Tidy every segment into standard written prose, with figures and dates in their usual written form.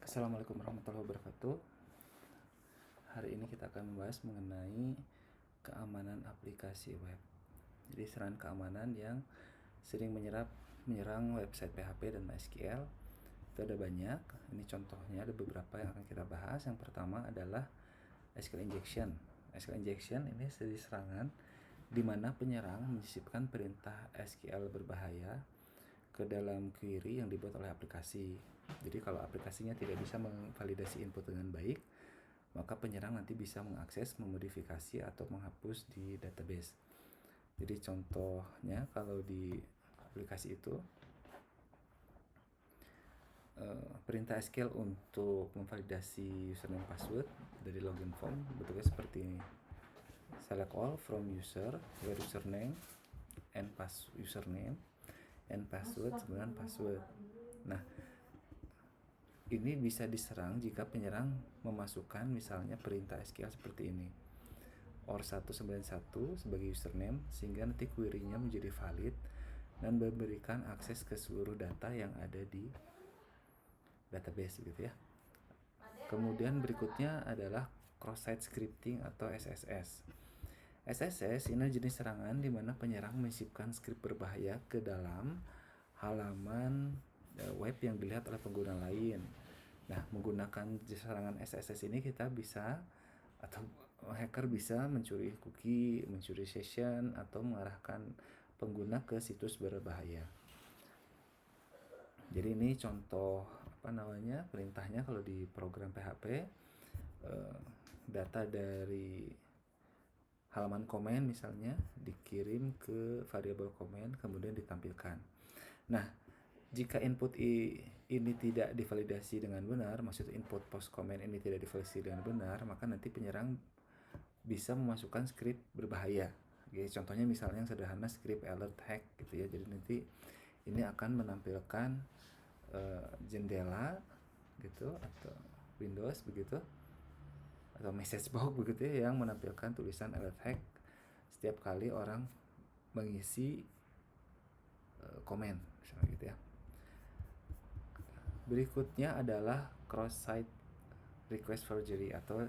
Assalamualaikum warahmatullahi wabarakatuh. Hari ini kita akan membahas mengenai keamanan aplikasi web. Jadi serangan keamanan yang sering menyerang website PHP dan MySQL itu ada banyak. Ini contohnya ada beberapa yang akan kita bahas. Yang pertama adalah SQL injection. SQL injection ini serangan di mana penyerang menyisipkan perintah SQL berbahaya ke dalam query yang dibuat oleh aplikasi. Jadi kalau aplikasinya tidak bisa memvalidasi input dengan baik, maka penyerang nanti bisa mengakses, memodifikasi atau menghapus di database. Jadi contohnya kalau di aplikasi itu perintah SQL untuk memvalidasi username password dari login form bentuknya seperti ini. Select all from user where username and username and password dengan password. Nah, ini bisa diserang jika penyerang memasukkan misalnya perintah SQL seperti ini, or191 sebagai username, sehingga nanti query-nya menjadi valid dan memberikan akses ke seluruh data yang ada di database gitu ya. Kemudian berikutnya adalah cross-site scripting atau SSS. SSS ini jenis serangan di mana penyerang menyisipkan skrip berbahaya ke dalam halaman web yang dilihat oleh pengguna lain. Nah, menggunakan serangan SSS ini kita bisa atau hacker bisa mencuri cookie, mencuri session atau mengarahkan pengguna ke situs berbahaya. Jadi ini contoh perintahnya kalau di program PHP, data dari halaman komen misalnya dikirim ke variabel komen kemudian ditampilkan. Nah, jika input ini tidak divalidasi dengan benar, maksud input post comment ini tidak divalidasi dengan benar, maka nanti penyerang bisa memasukkan skrip berbahaya. Oke, contohnya misalnya yang sederhana skrip alert hack gitu ya. Jadi nanti ini akan menampilkan jendela gitu atau Windows begitu atau message box begitu ya, yang menampilkan tulisan alert hack setiap kali orang mengisi komen misalnya gitu ya. Berikutnya adalah cross-site request forgery atau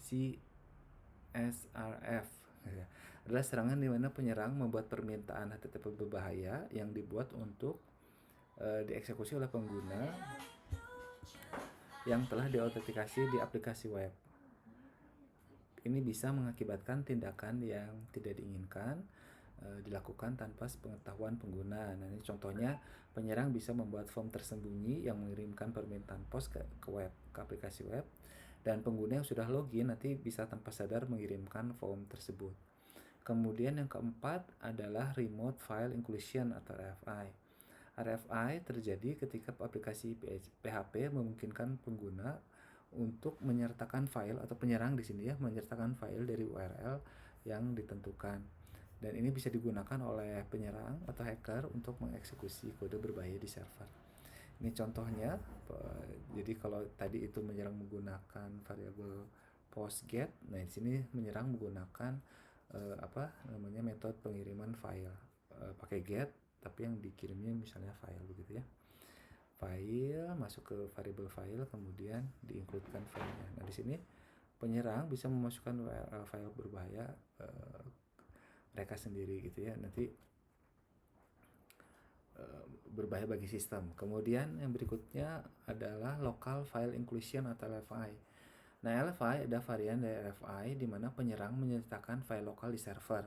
CSRF. Adalah serangan di mana penyerang membuat permintaan HTTP berbahaya yang dibuat untuk dieksekusi oleh pengguna yang telah diautentikasi di aplikasi web. Ini bisa mengakibatkan tindakan yang tidak diinginkan dilakukan tanpa sepengetahuan pengguna. Nah, ini contohnya penyerang bisa membuat form tersembunyi yang mengirimkan permintaan post ke web, ke aplikasi web, dan pengguna yang sudah login nanti bisa tanpa sadar mengirimkan form tersebut. Kemudian yang keempat adalah remote file inclusion atau RFI. RFI terjadi ketika aplikasi PHP memungkinkan pengguna untuk menyertakan file atau penyerang di sini ya, menyertakan file dari URL yang ditentukan. Dan ini bisa digunakan oleh penyerang atau hacker untuk mengeksekusi kode berbahaya di server. Ini contohnya. Jadi kalau tadi itu menyerang menggunakan variabel postget, nah di sini menyerang menggunakan metode pengiriman file pakai get, tapi yang dikirimnya misalnya file begitu ya. File masuk ke variabel file, kemudian diincludekan filenya. Nah di sini penyerang bisa memasukkan file berbahaya mereka sendiri gitu ya, nanti berbahaya bagi sistem. Kemudian yang berikutnya adalah local file inclusion atau LFI. Nah, LFI ada varian dari RFI di mana penyerang menyertakan file lokal di server.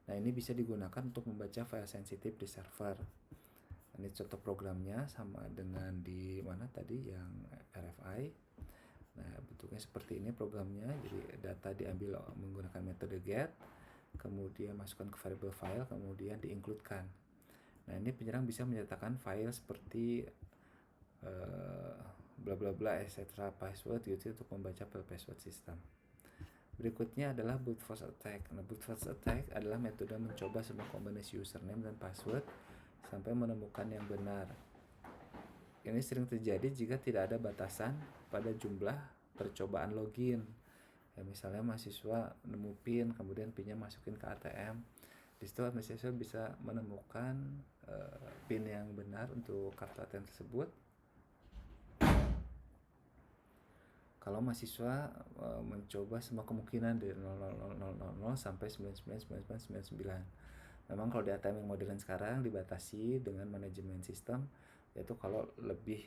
Nah, ini bisa digunakan untuk membaca file sensitif di server. Ini contoh programnya sama dengan di mana tadi yang RFI. Nah, bentuknya seperti ini programnya. Jadi data diambil menggunakan metode get, kemudian masukkan ke variable file, kemudian diincludekan. Nah, ini penyerang bisa menyertakan file seperti bla bla bla etc. password gitu untuk membaca password sistem. Berikutnya adalah brute force attack. Nah, brute force attack adalah metode mencoba semua kombinasi username dan password sampai menemukan yang benar. Ini sering terjadi jika tidak ada batasan pada jumlah percobaan login. Ya, misalnya mahasiswa nemu PIN, kemudian PIN-nya masukin ke ATM. Di situ mahasiswa bisa menemukan PIN yang benar untuk kartu ATM tersebut. kalau mahasiswa mencoba semua kemungkinan dari 00000 sampai 999999. Memang kalau di ATM yang modern sekarang dibatasi dengan manajemen sistem, yaitu kalau lebih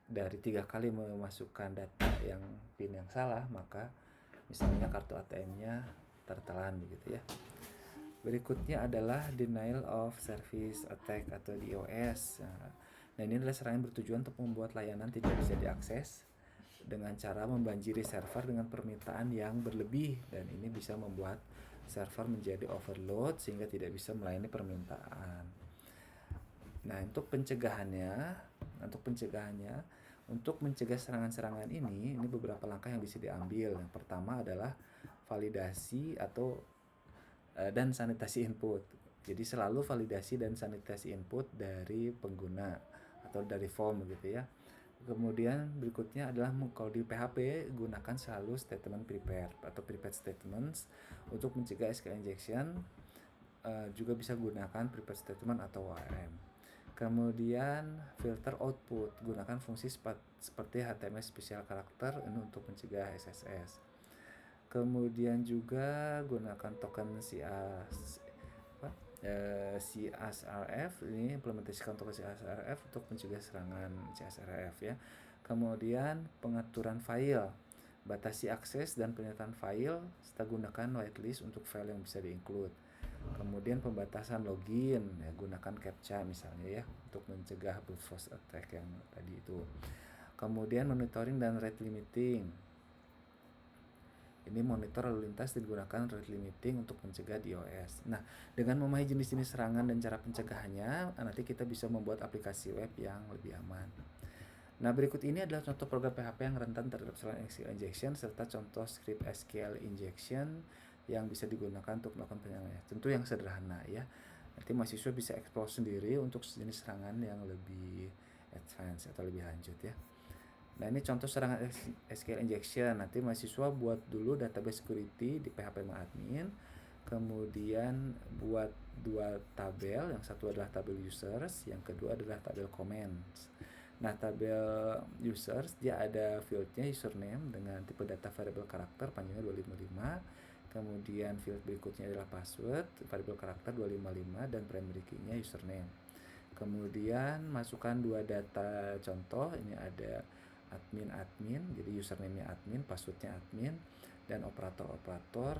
dari 3 kali memasukkan data yang PIN yang salah, maka misalnya kartu ATM-nya tertelan begitu ya. Berikutnya adalah denial of service attack atau DOS. Nah, ini adalah serangan bertujuan untuk membuat layanan tidak bisa diakses dengan cara membanjiri server dengan permintaan yang berlebih, dan ini bisa membuat server menjadi overload sehingga tidak bisa melayani permintaan. Nah, untuk pencegahannya, untuk mencegah serangan-serangan ini beberapa langkah yang bisa diambil. Yang pertama adalah validasi dan sanitasi input. Jadi selalu validasi dan sanitasi input dari pengguna atau dari form gitu ya. Kemudian berikutnya adalah kalau di PHP gunakan selalu statement prepared atau prepared statements untuk mencegah SQL injection. Juga bisa gunakan prepared statement atau ORM. Kemudian filter output, gunakan fungsi seperti HTML special character ini untuk mencegah SSS. Kemudian juga gunakan token CSRF, ini implementasikan token CSRF untuk mencegah serangan CSRF ya. Kemudian pengaturan file, batasi akses dan pernyataan file serta gunakan whitelist untuk file yang bisa di-include. Kemudian pembatasan login ya, gunakan CAPTCHA misalnya ya untuk mencegah brute force attack yang tadi itu. Kemudian monitoring dan rate limiting. Ini monitor lalu lintas digunakan rate limiting untuk mencegah DOS. Nah, dengan memahami jenis-jenis serangan dan cara pencegahannya, nanti kita bisa membuat aplikasi web yang lebih aman. Nah, berikut ini adalah contoh program PHP yang rentan terhadap serangan SQL injection serta contoh script SQL injection yang bisa digunakan untuk melakukan penyerangan. Tentu yang sederhana ya. Nanti mahasiswa bisa explore sendiri untuk jenis serangan yang lebih advance atau lebih lanjut ya. Nah, ini contoh serangan SQL injection. Nanti mahasiswa buat dulu database security di PHP admin. Kemudian buat 2 tabel, yang satu adalah tabel users, yang kedua adalah tabel comments. Nah, tabel users dia ada fieldnya username dengan tipe data variable karakter panjangnya 255. Kemudian field berikutnya adalah password, variable karakter 255 dan primary key-nya username. Kemudian masukkan 2 data contoh, ini ada admin, jadi username-nya admin, password-nya admin, dan operator-operator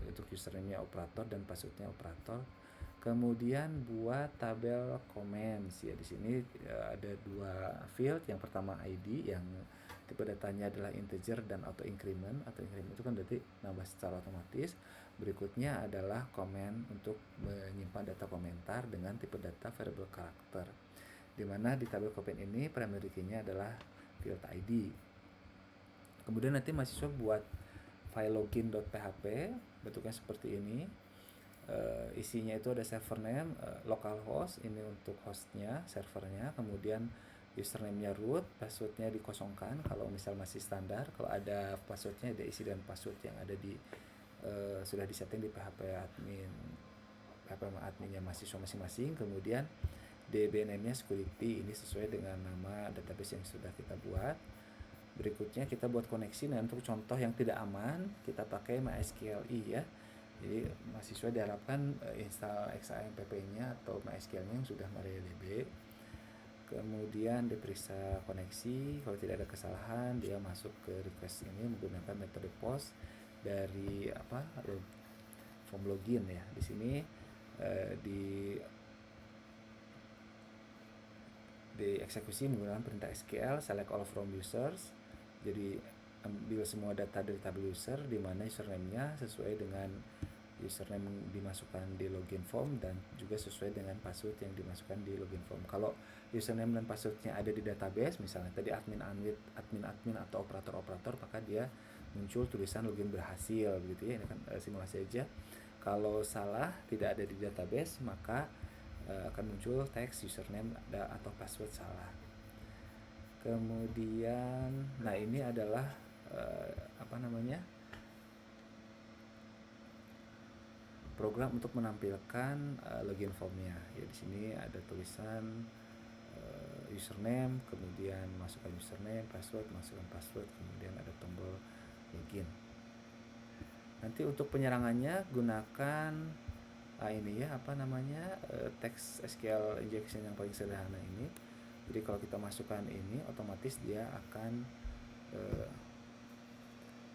untuk username-nya operator dan password-nya operator. Kemudian buat tabel comments ya, di sini ada 2 field. Yang pertama ID yang tipe datanya adalah integer dan auto increment. Auto increment itu kan berarti nambah secara otomatis. Berikutnya adalah comment untuk menyimpan data komentar dengan tipe data variable karakter. Dimana di tabel comment ini primary key-nya adalah field ID. Kemudian nanti mahasiswa buat file login.php, bentuknya seperti ini. Isinya itu ada server name, localhost, ini untuk hostnya, servernya. Kemudian username-nya root, passwordnya dikosongkan kalau misal masih standar. Kalau ada passwordnya ada isi dan password yang ada di sudah disetting di PHP adminnya mahasiswa masing-masing. Kemudian DBNM-nya security, ini sesuai dengan nama database yang sudah kita buat. Berikutnya kita buat koneksi. Nah, untuk contoh yang tidak aman kita pakai MySQLi ya. Jadi mahasiswa diharapkan install XAMPP-nya atau MySQL-nya yang sudah MariaDB. Kemudian diperiksa koneksi, kalau tidak ada kesalahan dia masuk ke request ini menggunakan metode post dari form login ya. Di sini dieksekusi menggunakan perintah SQL select all from users. Jadi ambil semua data dari tabel user di mana username-nya sesuai dengan username dimasukkan di login form dan juga sesuai dengan password yang dimasukkan di login form. Kalau username dan passwordnya ada di database, misalnya tadi admin atau operator, maka dia muncul tulisan login berhasil gitu ya. Ini kan simulasi aja. Kalau salah tidak ada di database, maka akan muncul teks username atau password salah. Kemudian, nah ini adalah program untuk menampilkan login formnya. Ya, di sini ada tulisan username, kemudian masukkan username, masukkan password, kemudian ada tombol login. Nanti untuk penyerangannya gunakan text SQL injection yang paling sederhana ini. Jadi kalau kita masukkan ini, otomatis dia akan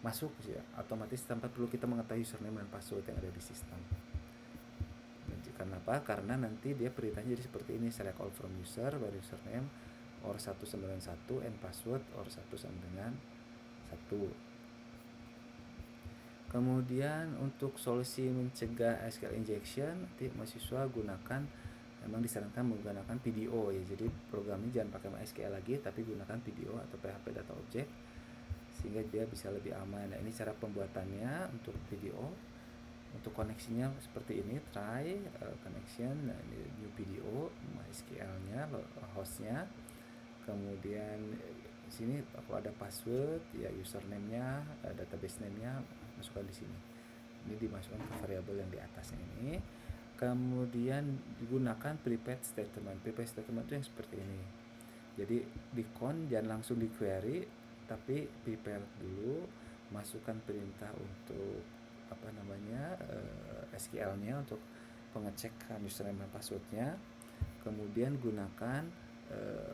masuk ya, otomatis tanpa perlu kita mengetahui username dan password yang ada di sistem. Kenapa? Karena nanti dia perintahnya jadi seperti ini, select all from user, where username or 191 and password or 1 sama dengan 1. Kemudian untuk solusi mencegah SQL injection, nanti mahasiswa memang disarankan menggunakan PDO ya. Jadi programnya jangan pakai MySQL lagi, tapi gunakan PDO atau PHP Data Object sehingga dia bisa lebih aman. Nah, ini cara pembuatannya untuk PDO. Untuk koneksinya seperti ini, try connection, nah, ini new PDO, MySQL-nya, hostnya. Kemudian sini kalau ada password ya, username-nya, database name-nya masukkan di sini. Ini dimasukkan ke variabel yang di atasnya ini. Kemudian digunakan prepared statement. Prepared statement itu yang seperti ini. Jadi di con jangan langsung di query, tapi prepare dulu, masukkan perintah untuk SQL-nya untuk pengecekan username dan passwordnya. Kemudian gunakan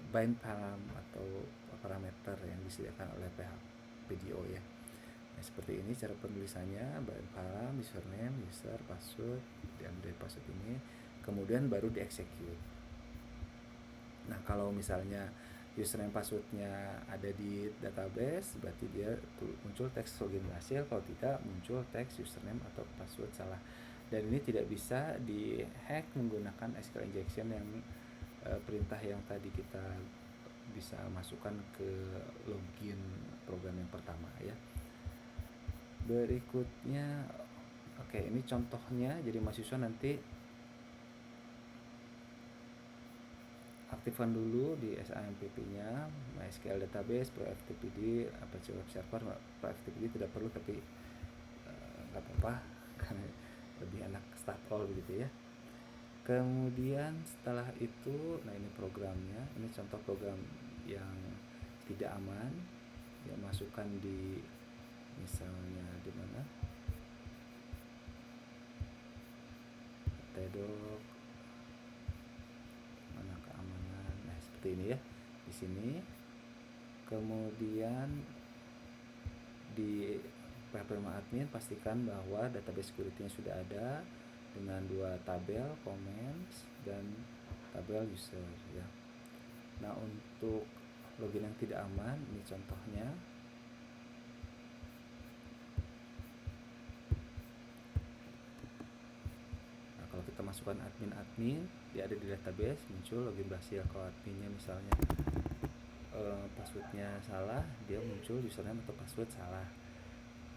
bind param atau parameter yang disediakan oleh PDO ya. Nah, seperti ini cara penulisannya, bind param, username, user, password, dan dari password ini kemudian baru di-execute. Nah, kalau misalnya username passwordnya ada di database, berarti dia muncul teks login berhasil. Kalau tidak, muncul teks username atau password salah. Dan ini tidak bisa di-hack menggunakan SQL injection yang perintah yang tadi kita bisa masukkan ke login program yang pertama ya. Berikutnya, ini contohnya. Jadi mahasiswa nanti aktifkan dulu di SAMPP-nya MySQL database, ProFTPD, Apache Web Server. ProFTPD tidak perlu, tapi nggak apa-apa karena lebih enak start all begitu ya. Kemudian setelah itu, nah ini programnya, ini contoh program yang tidak aman ya, masukkan di misalnya di mana Tedok, mana keamanan, nah seperti ini ya di sini. Kemudian di PHP admin pastikan bahwa database security-nya sudah ada dengan 2 tabel comments dan tabel user ya. Nah, untuk login yang tidak aman, ini contohnya. Nah, kalau kita masukkan admin, dia ada di database, muncul login berhasil. Kalau adminnya misalnya passwordnya salah, dia muncul username atau password salah.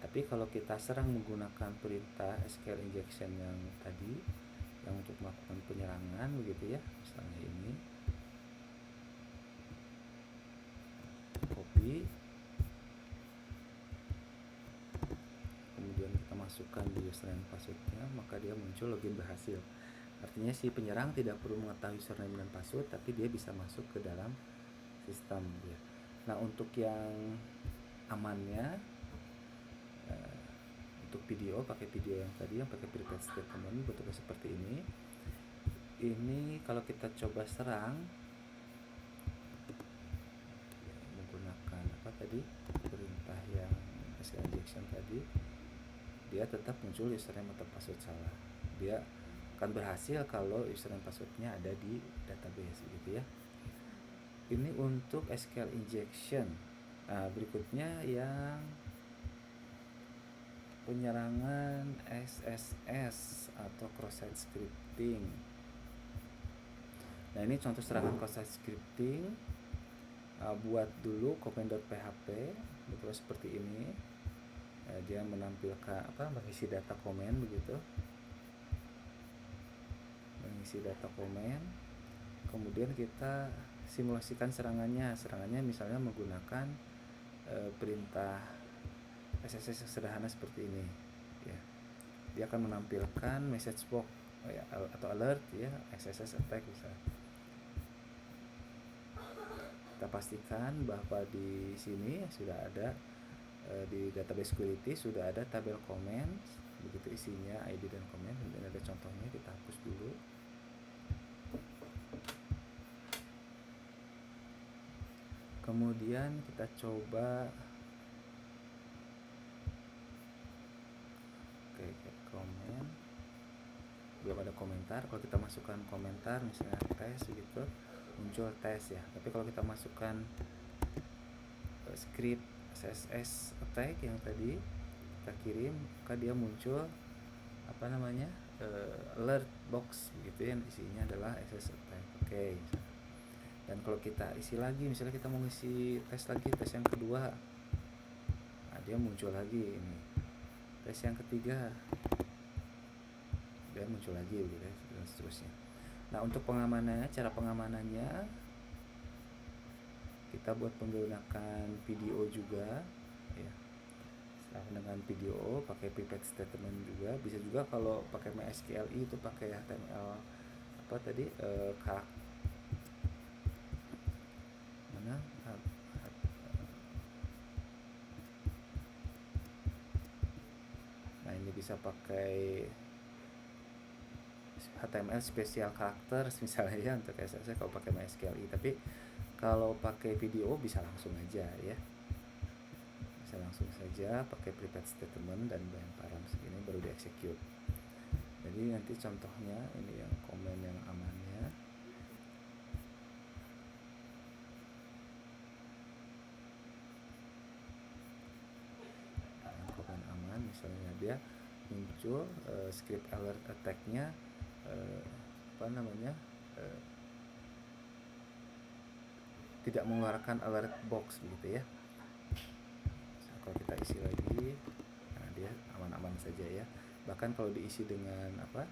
Tapi kalau kita serang menggunakan perintah SQL injection yang tadi, yang untuk melakukan penyerangan begitu ya, misalnya ini copy, kemudian kita masukkan di username passwordnya, maka dia muncul login berhasil. Artinya si penyerang tidak perlu mengetahui username dan password, tapi dia bisa masuk ke dalam sistem ya. Nah, untuk yang amannya, untuk video pakai video yang tadi, yang pakai prepared statement bentuknya seperti ini. Ini kalau kita coba serang menggunakan perintah yang SQL injection tadi, dia tetap muncul username atau password salah. Dia akan berhasil kalau username passwordnya ada di database gitu ya. Ini untuk SQL injection. Nah, berikutnya yang penyerangan SSS atau cross-site scripting. Nah, ini contoh serangan cross-site scripting. Buat dulu comment.php, betul seperti ini. Dia menampilkan mengisi data komen begitu. Mengisi data komen. Kemudian kita simulasikan serangannya. Serangannya misalnya menggunakan perintah SSS sederhana seperti ini ya. Dia akan menampilkan message box ya, atau alert ya, SSS attack bisa. pastikan bahwa di sini sudah ada di database security sudah ada tabel komen, begitu isinya ID dan komen. Kemudian ada contohnya, kita hapus dulu. Kemudian kita coba komen, belum ada komentar. Kalau kita masukkan komentar misalnya tes gitu, muncul tes ya. Tapi kalau kita masukkan script CSS attack yang tadi kita kirim, maka dia muncul apa namanya alert box gitu yang isinya adalah CSS attack. Oke. Dan kalau kita isi lagi, misalnya kita mau ngisi tes lagi, tes yang kedua, nah dia muncul lagi ini. Tes yang ketiga, dia muncul lagi gitu ya, dan seterusnya. Nah, untuk pengamanannya, cara pengamanannya kita buat menggunakan video juga ya. Dengan video pakai pipette statement juga, bisa juga kalau pakai MySQL itu pakai HTML apa tadi mana nah ini bisa pakai HTML special characters misalnya ya untuk CSS kalau pakai MySQL. Tapi kalau pakai video bisa langsung aja ya, bisa langsung saja pakai private statement dan blank params ini baru di execute. Jadi nanti contohnya ini yang komen yang amannya. Yang komen aman misalnya dia muncul script alert attack-nya apa namanya tidak mengeluarkan alert box gitu ya. Kalau kita isi lagi, nah dia aman-aman saja ya. Bahkan kalau diisi dengan apa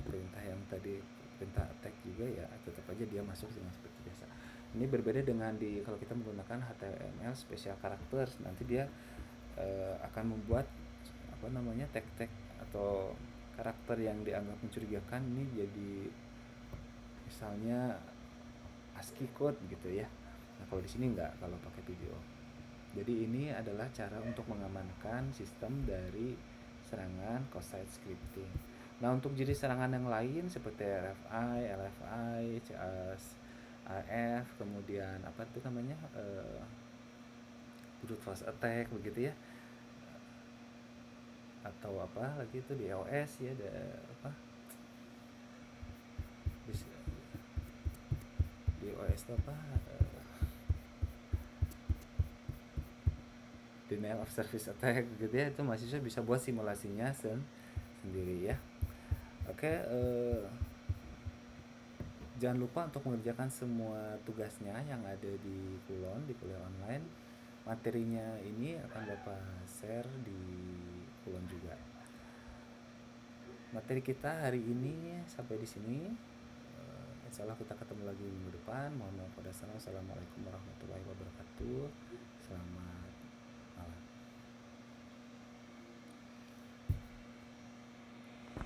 perintah yang tadi, perintah attack juga ya, tetap aja dia masuk dengan seperti biasa. Ini berbeda dengan di kalau kita menggunakan HTML special characters, nanti dia akan membuat apa namanya tag-tag atau karakter yang dianggap mencurigakan ini jadi misalnya ASCII code gitu ya. Nah, kalau di sini enggak kalau pakai video. Jadi ini adalah cara untuk mengamankan sistem dari serangan cross-site scripting. Nah, untuk jenis serangan yang lain seperti RFI, LFI, CSRF, kemudian apa itu namanya brute force attack begitu ya, atau apa lagi itu di iOS ya, ada apa di iOS itu apa denial of service attack gitu ya, itu mahasiswa bisa buat simulasinya sendiri ya. Oke, jangan lupa untuk mengerjakan semua tugasnya yang ada di Kulon, di kuliah online. Materinya ini akan Bapak share di Kulon juga. Materi kita hari ini sampai di sini. Insya Allah kita ketemu lagi minggu depan. Mohon maaf pada salam. Assalamualaikum warahmatullahi wabarakatuh. Selamat